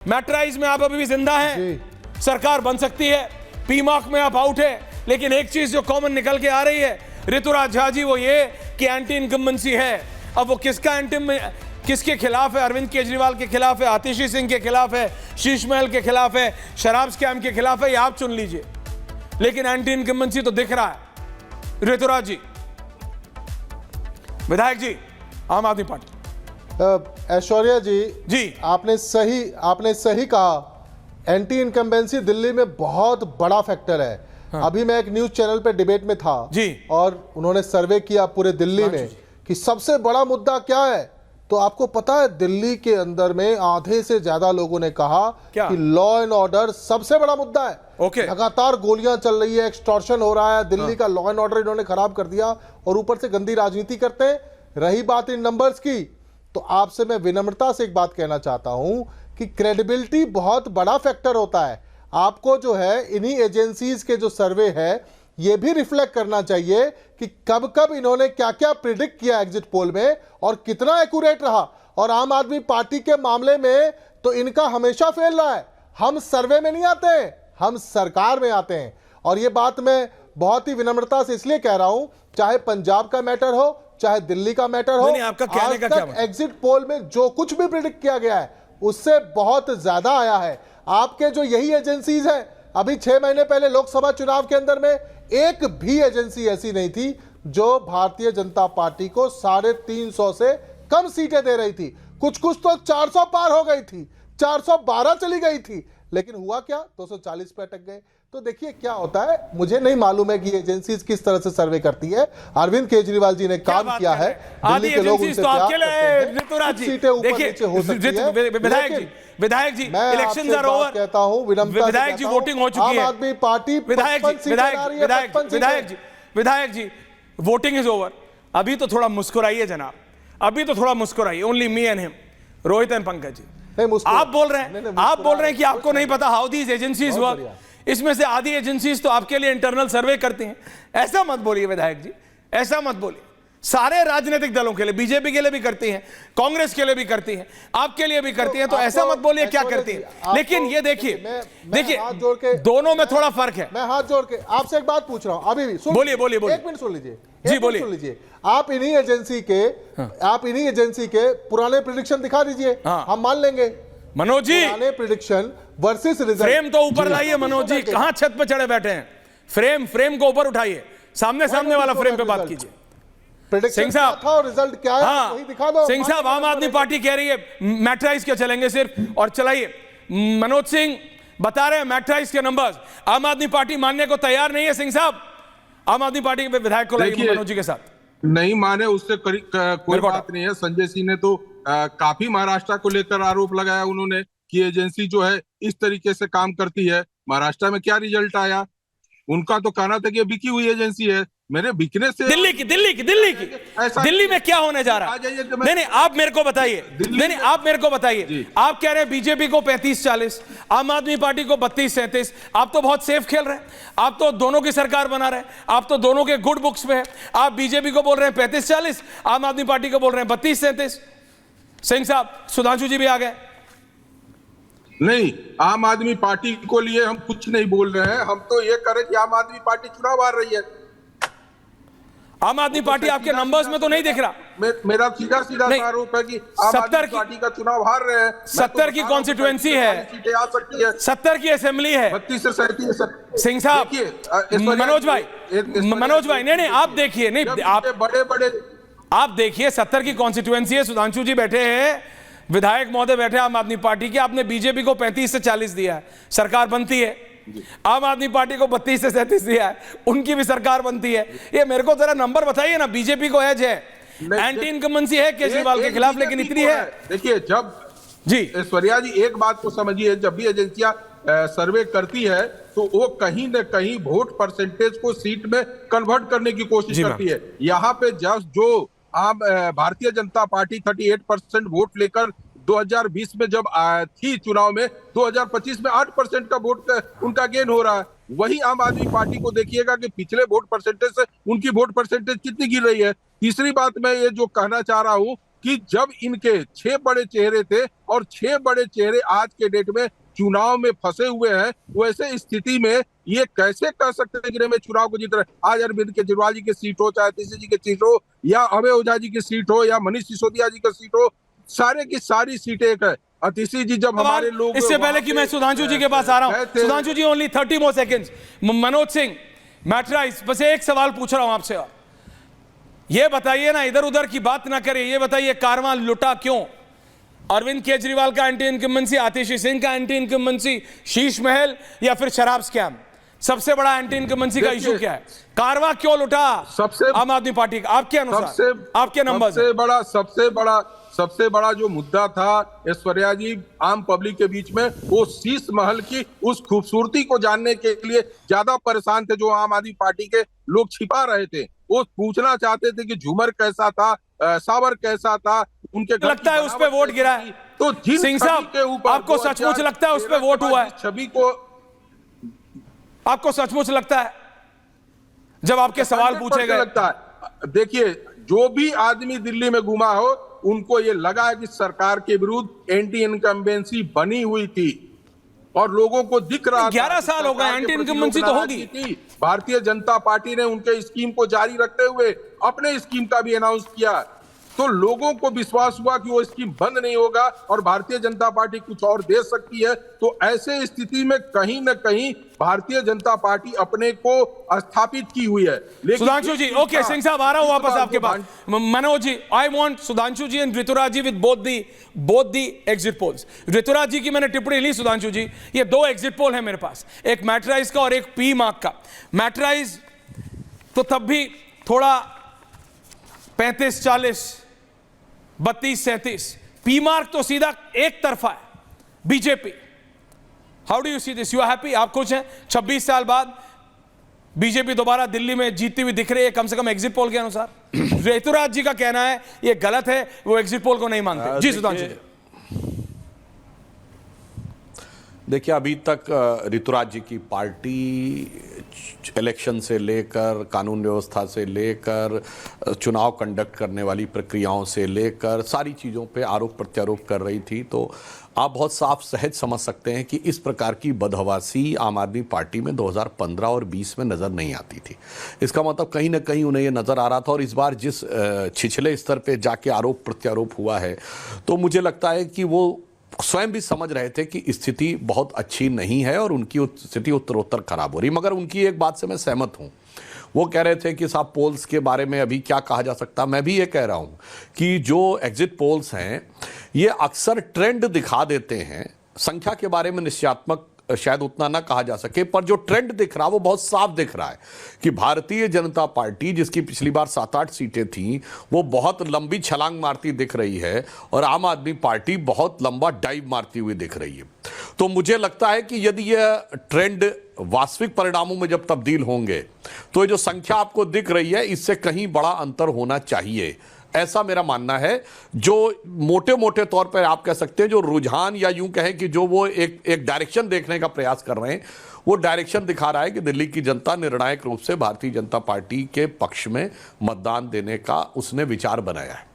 मैट्राइज में आप अभी भी जिंदा हैं, सरकार बन सकती है। पीमाक में आप आउट है, लेकिन एक चीज जो कॉमन निकल के आ रही है ऋतुराज झा जी, वो ये कि एंटी इनकम्बेंसी है। अब वो किसके खिलाफ है? अरविंद केजरीवाल के खिलाफ है, आतिशी सिंह के खिलाफ है, शीश महल के खिलाफ है, शराब स्कैम के खिलाफ है, ये आप चुन लीजिए, लेकिन एंटी इनकम्बेंसी तो दिख रहा है। ऋतुराज जी, विधायक जी, आम आदमी पार्टी। ऐश्वर्या जी, आपने सही कहा, एंटी इनकम्बेंसी दिल्ली में बहुत बड़ा फैक्टर है। हाँ। अभी मैं एक न्यूज चैनल पे डिबेट में था जी, और उन्होंने सर्वे किया पूरे दिल्ली में कि सबसे बड़ा मुद्दा क्या है, तो आपको पता है दिल्ली के अंदर में आधे से ज्यादा लोगों ने कहा कि लॉ एंड ऑर्डर सबसे बड़ा मुद्दा है। लगातार गोलियां चल रही है, एक्सटॉर्शन हो रहा है, दिल्ली का लॉ एंड ऑर्डर इन्होंने खराब कर दिया और ऊपर से गंदी राजनीति करते हैं। रही बात इन नंबर्स की, तो आपसे मैं विनम्रता से एक बात कहना चाहता हूं कि क्रेडिबिलिटी बहुत बड़ा फैक्टर होता है। आपको जो है इन्हीं एजेंसीज के जो सर्वे है ये भी रिफ्लेक्ट करना चाहिए कि कब कब इन्होंने क्या क्या प्रिडिक्ट किया एग्जिट पोल में और कितना एक्यूरेट रहा। और आम आदमी पार्टी के मामले में तो इनका हमेशा फेल रहा है। हम सर्वे में नहीं आते हैं, हम सरकार में आते हैं। और ये बात मैं बहुत ही विनम्रता से इसलिए कह रहा हूं, चाहे पंजाब का मैटर हो चाहे दिल्ली का मैटर हो, आपका कहने का क्या मतलब? एग्जिट पोल में जो कुछ भी प्रिडिक्ट किया गया है उससे बहुत ज्यादा आया है। आपके जो यही एजेंसीज हैं, अभी 6 महीने पहले लोकसभा चुनाव के अंदर में एक भी एजेंसी ऐसी नहीं थी जो भारतीय जनता पार्टी को 350 से कम सीटें दे रही थी। कुछ तो 400 पार हो गई थी, 412 चली गई थी, लेकिन हुआ क्या, 240 पे अटक गए। तो देखिए क्या होता है, मुझे नहीं मालूम है कि एजेंसीज किस तरह से सर्वे करती है। अरविंद केजरीवाल जी ने काम किया है, दिल्ली के लोग उनसे सीटें ऊपर नीचे हो सकती है। विधायक जी, इलेक्शंस आर ओवर, कहता हूं विनम्रता, विधायक जी वोटिंग हो चुकी है, आम आदमी पार्टी विधायक जी वोटिंग इज ओवर। अभी तो थोड़ा मुस्कुराइए जनाब, अभी तो थोड़ा मुस्कुराइए। Only me and him, Rohit and Pankaj ji. आप बोल रहे हैं कि आपको नहीं पता हाउ दीज एजेंसीज वर्क। इसमें से आधी एजेंसीज तो आपके लिए इंटरनल सर्वे करती हैं। ऐसा मत बोलिए विधायक जी, ऐसा मत बोलिए। सारे राजनीतिक दलों के लिए, बीजेपी के लिए भी करती हैं, कांग्रेस के लिए भी करती हैं, आपके लिए भी करती हैं, तो ऐसा मत बोलिए क्या करती हैं। लेकिन ये देखिए दोनों में थोड़ा फर्क है। मैं हाथ जोड़ के आपसे एक बात पूछ रहा हूं, अभी भी बोलिए, एक मिनट सुन लीजिए जी, बोलिए सुन लीजिए। आप इन्हीं एजेंसी के पुराने प्रेडिक्शन दिखा दीजिए, हम मान लेंगे। मनोज जी, पुराने प्रेडिक्शन वर्सेस रिजल्ट, फ्रेम तो ऊपर लाइए मनोज जी, कहां छत पे चढ़े बैठे हैं। फ्रेम को ऊपर उठाइए, सामने वाला फ्रेम पे बात कीजिए। सिंह साहब, और रिजल्ट क्या है वही दिखा दो। सिंह साहब, आम आदमी पार्टी कह रही है मैट्राइज के चलेंगे सिर्फ, और चलाइए। मनोज सिंह बता रहे हैं मैट्राइज के नंबर्स, आम आदमी पार्टी मानने को तैयार नहीं है। सिंह साहब, आम आदमी पार्टी के विधायक को लाइए मनोज जी के साथ। नहीं माने उससे कोई बात नहीं है। संजय सिंह ने तो काफी महाराष्ट्र को लेकर आरोप लगाया उन्होंने कि एजेंसी जो है इस तरीके से काम करती है। महाराष्ट्र में क्या रिजल्ट आया, उनका तो कहना था कि बिकी हुई एजेंसी है। मेरे बिकने से दिल्ली में क्या होने जा रहा है? नहीं, आप मेरे को बताइए। नहीं, आप मेरे को बताइए। आप कह रहे हैं बीजेपी को 35-40, आम आदमी पार्टी को 32-37। आप तो बहुत सेफ खेल रहे हैं, आप तो दोनों की सरकार बना रहे हैं, आप तो दोनों के गुड बुक्स पे है। आप बीजेपी को बोल रहे हैं 35-40, आम आदमी पार्टी को बोल रहे हैं 32-37। सिंह साहब, सुधांशु जी भी आ गए। नहीं, आम आदमी पार्टी को लिए हम कुछ नहीं बोल रहे हैं, हम तो ये करें कि आम आदमी पार्टी चुनाव हार रही है। आम आदमी पार्टी आपके नंबर्स में तो नहीं दिख रहा। मेरा सीधा आरोप है कि आम आदमी पार्टी का चुनाव हार रहे हैं। 70 की कॉन्स्टिट्यूएंसी है, सीटें आ सकती है, 70 की असेंबली है, 32 से 37। सिंह साहब, मनोज भाई, नहीं, आप देखिए, नहीं आप देखिए, 70 की कॉन्स्टिट्यूएंसी है। सुधांशु जी बैठे हैं, विधायक महोदय बैठे आम आदमी पार्टी के। आपने बीजेपी को 35 से 40 दिया है, सरकार बनती है। आम आदमी पार्टी को 32 से 37 दिया है, उनकी भी सरकार बनती है। ये मेरे को जरा नंबर बताइए ना। बीजेपी को एज है, एंटी इनकम्बेंसी है केजरीवाल के खिलाफ, लेकिन इतनी है। देखिए, जब जी ऐश्वर्या जी एक बात को समझिए, जब भी एजेंसियां सर्वे करती है तो वो कहीं न कहीं वोट परसेंटेज को सीट में कन्वर्ट करने की कोशिश करती है। यहाँ पे जो भारतीय जनता पार्टी 38% वोट लेकर 2020 में जब थी चुनाव में, 2025 में 8% का वोट उनका गेन हो रहा है। वही आम आदमी पार्टी को देखिएगा कि पिछले वोट परसेंटेज से उनकी वोट परसेंटेज कितनी गिर रही है। तीसरी बात मैं ये जो कहना चाह रहा हूं कि जब इनके 6 बड़े चेहरे थे और 6 बड़े चेहरे आज के डेट में चुनाव में फंसे हुए हैं, वैसे स्थिति में ये कैसे कह सकते हैं कि मैं चुनाव को जीत रहे। आज अरविंद केजरीवाल जी की सीट हो, चाहे अतिशी जी की सीट हो, या अभय ओझा जी की सीट हो, या मनीष सिसोदिया जी की सीट हो, सारे की सारी सीटें एक है। अतिशी जी जब हमारे लोग, इससे पहले कि मैं सुधांशु जी के पास आ रहा हूं, Sudhanshu ji only 30 more seconds. Manoj Singh Matrize, बस एक सवाल पूछ रहा हूं आपसे, ये बताइए ना, इधर उधर की बात ना करिए, ये बताइए कारवां लुटा क्यों? अरविंद केजरीवाल का एंटी इनकम्बेंसी, आतिशी सिंह का एंटी इनकम्बेंसी, शीश महल, या फिर शराब स्कैम? सबसे बड़ा एंटी इनकम्बेंसी का इशू क्या है? कारवां क्यों लुटा सबसे आम आदमी पार्टी का, आपके अनुसार, आपके नंबर? सबसे बड़ा जो मुद्दा था ऐश्वर्या जी आम पब्लिक के बीच में, वो शीश महल की उस खूबसूरती को जानने के लिए ज्यादा परेशान थे। जो आम आदमी पार्टी के लोग छिपा रहे थे, वो पूछना चाहते थे कि झूमर कैसा था, सावर कैसा था, उनके लगता है उस पे वोट गिरा है। तो सिंह साहब, आपको सचमुच लगता है उस पे वोट हुआ है? छवि को आपको सचमुच लगता है जब आपके सवाल पूछे गए? लगता है, देखिए, जो भी आदमी दिल्ली में घुमा हो, उनको ये लगा है कि सरकार के विरुद्ध एंटी इनकम्बेंसी बनी हुई थी और लोगों को दिख रहा था। 11 साल हो गए, एंटी इनकम्बेंसी तो होगी। भारतीय जनता पार्टी ने उनके स्कीम को जारी रखते हुए अपने स्कीम का भी अनाउंस किया, तो लोगों को विश्वास हुआ कि वो स्कीम बंद नहीं होगा और भारतीय जनता पार्टी कुछ और दे सकती है। तो ऐसे स्थिति में कहीं न कहीं भारतीय जनता पार्टी अपने को स्थापित की हुई है। सुधांशु जी, ओके, सिंह साहब आ रहा हूं वापस आपके पास। Manoj ji, I want Sudhanshu ji and Rituraj ji with both the exit polls. Rituraj ji की मैंने टिप्पणी ली, सुधांशु जी, ये 2 एग्जिट पोल है मेरे पास, एक मैट्राइज का और एक पी मार्क का। मैट्राइज तो तब भी थोड़ा 35-40, 32-37, पी मार्क तो सीधा एक तरफा है, BJP. How do you see this? You are happy? आप खुश हैं? 26 साल बाद बीजेपी दोबारा दिल्ली में जीतती हुई दिख रही है, कम से कम एग्जिट पोल के अनुसार। ऋतुराज जी का कहना है ये गलत है, वो एग्जिट पोल को नहीं मानते। जी सुधांशु जी। देखिए, अभी तक ऋतुराज जी की पार्टी इलेक्शन से लेकर, कानून व्यवस्था से लेकर, चुनाव कंडक्ट करने वाली प्रक्रियाओं से लेकर सारी चीज़ों पे आरोप प्रत्यारोप कर रही थी। तो आप बहुत साफ सहज समझ सकते हैं कि इस प्रकार की बदहवासी आम आदमी पार्टी में 2015 और 20 में नज़र नहीं आती थी। इसका मतलब कहीं ना कहीं उन्हें ये नज़र आ रहा था। और इस बार जिस छिछले स्तर पे जाके आरोप प्रत्यारोप हुआ है, तो मुझे लगता है कि वो स्वयं भी समझ रहे थे कि स्थिति बहुत अच्छी नहीं है और उनकी स्थिति उत्तरोत्तर खराब हो रही। मगर उनकी एक बात से मैं सहमत हूं, वो कह रहे थे कि साहब पोल्स के बारे में अभी क्या कहा जा सकता। मैं भी ये कह रहा हूं कि जो एग्जिट पोल्स हैं ये अक्सर ट्रेंड दिखा देते हैं। संख्या के बारे में निश्चयात्मक शायद उतना ना कहा जा सके, पर जो ट्रेंड दिख रहा है वो बहुत साफ दिख रहा है कि भारतीय जनता पार्टी, जिसकी पिछली बार 7-8 सीटें थीं, वो बहुत लंबी छलांग मारती दिख रही है और आम आदमी पार्टी बहुत लंबा डाइव मारती हुई दिख रही है। तो मुझे लगता है कि यदि यह ट्रेंड वास्तविक परिणामों में जब तब्दील होंगे, तो ये जो संख्या आपको दिख रही है इससे कहीं बड़ा अंतर होना चाहिए, ऐसा मेरा मानना है। जो मोटे मोटे तौर पर आप कह सकते हैं जो रुझान, या यूं कहें कि जो वो एक डायरेक्शन देखने का प्रयास कर रहे हैं, वो डायरेक्शन दिखा रहा है कि दिल्ली की जनता निर्णायक रूप से भारतीय जनता पार्टी के पक्ष में मतदान देने का उसने विचार बनाया है।